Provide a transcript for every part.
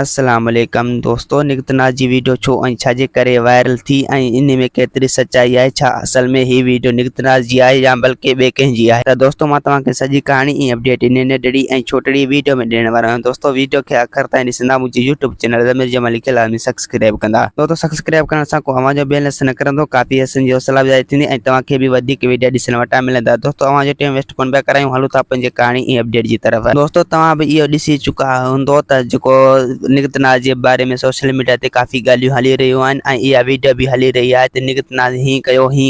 अस्सलाम वालेकुम दोस्तों, निकतनाज जी वीडियो छो ऐं छाजे करे वायरल थी ऐं इन में केतिरी सच्चाई आहे। छा असल में ही वीडियो निकतनाज जी आहे या बल्कि ॿिए कंहिंजी आहे। त दोस्तों मां तव्हांखे सॼी कहाणी ऐं अपडेट इन नंढड़ी ऐं छोटड़ी वीडियो में ॾियण वारो आहियां। दोस्तों वीडियो खे आख़िर ताईं ॾिसंदा, मुंहिंजे यूट्यूब चैनल ज़मीर जमाल खे लाज़मी सब्सक्राइब कंदा। दोस्तों सब्सक्राइब करण सां को अव्हां जो बैलेंस न करंदो, काफ़ी हसन जी हौसला अफ़ज़ाई थींदी ऐं तव्हांखे बि वधीक वीडियो ॾिसण वटां मिलंदा। दोस्तों अव्हां जो टाइम वेस्ट कोन पिया करायूं, हलूं था पंहिंजे कहाणी ऐं अपडेट जी तरफ़। दोस्तों तव्हां बि इहो ॾिसी चुका हूंदो त जेको निकतनाज जे बारे में सोशल मीडिया ते काफ़ी ॻाल्हियूं हली रहियूं आहिनि ऐं इहा वीडियो भी हली रही आहे त निकतनाज हीअं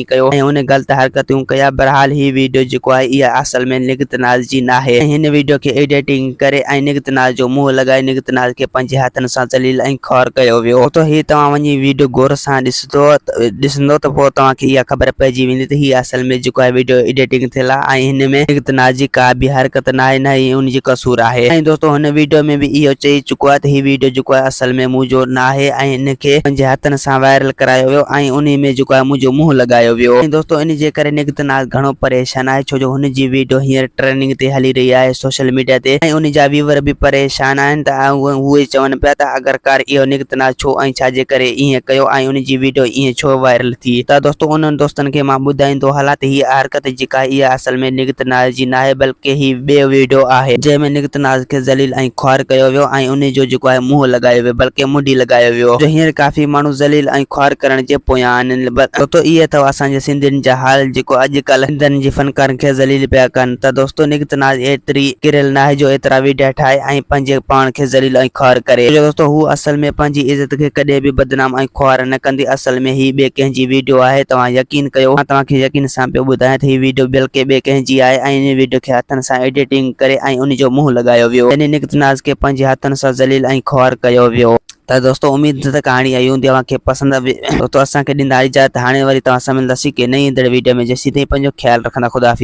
कयो ऐं हुन ग़लति हरकतूं कया। बहरहाल ही वीडियो जेको आहे इहा असल में निकतनाज जी नाहे। हिन वीडियो खे एडिटिंग करे ऐं निकतनाज जो मुंहुं लॻाए निकतनाज खे पंहिंजे हथनि सां ज़लील ऐं ख़ौर कयो वियो। तो ही तव्हां वञी वीडियो गौर सां ॾिसंदो त पोइ तव्हांखे इहा ख़बर पइजी वेंदी त हीअ असल में जेको आहे वीडियो एडिटिंग थियल आहे ऐं हिन में निकतनाज जी का बि हरकत नाहे, न ही उन जी कसूर आहे। ऐं दोस्तों हुन वीडियो में भी इहो चई चुको आहे त ही वीडियो जेको आहे असल में मुंहिंजो नाहे ऐं हिनखे पंहिंजे हथनि सां वायरल करायो वियो ऐं उन में जेको आहे मुंहिंजो मुंहुं लॻायो वियो। ऐं दोस्तों इन जे करे निकतनाज घणो परेशान आहे, छो जो हुन जी वीडियो हींअर ट्रेंडिंग ते हली रही आहे सोशल मीडिया ते ऐं उन जा व्यूअर भी परेशान आहिनि। त उहे चवनि पिया त आख़िरकार इहो निकतनाज छो ऐं छाजे करे ईअं कयो ऐं उन जी वीडियो ईअं छो वायरल थी। त दोस्तों उन्हनि दोस्तनि खे मां ॿुधाईंदो हलां त हीअ हरकत जेका इहा असल में निकतनाज जी नाहे, बल्कि ही ॿियो वीडियो आहे जंहिंमें निकतनाज खे ज़लील ऐं ख़्वार कयो वियो ऐं उन जो जेको आहे मुंहुं लॻायो वियो, बल्कि मुंडी लॻायो वियो। जो हींअर काफ़ी माण्हू ज़लील ऐं ख़्वार करण जे पोयां आहिनि। दोस्तों इहे अथव असांजे सिंधियुनि जा हाल, जेको अॼुकल्ह सिंधियुनि जे फनकारनि खे ज़लील पिया कनि। त दोस्तों निकतनाज एतिरी किरियल नाहे जो एतिरा वीडियो ठाहे ऐं पंहिंजे पाण खे ज़लील ऐं ख़्वार करे। दोस्तों हू असल में पंहिंजी इज़त खे कॾहिं बि बदनाम ऐं ख़्वार न कंदी। असल में ही ॿिए कंहिंजी वीडियो आहे, तव्हां यकीन कयो। मां तव्हांखे यकीन सां पियो ॿुधायां त ही वीडियो बल्कि ॿिए कंहिंजी आहे ऐं इन वीडियो खे हथनि सां एडिटिंग करे ऐं उन जो मुंहुं लॻायो वियो, यानी निकतनाज खे पंहिंजे हथनि सां ज़लील ऐं ख़्वार कयो वियो। त दोस्तों उम्मीद त कहाणी आई हूंदी तव्हांखे पसंदि बि। दोस्तों असांखे ॾींदा इजाज़त, हाणे वरी तव्हां सां मिलंदासीं के नई ईंदड़ वीडियो में। जेसीं ताईं पंहिंजो ख्यालु रखंदा। खुदा हाफ़िज़।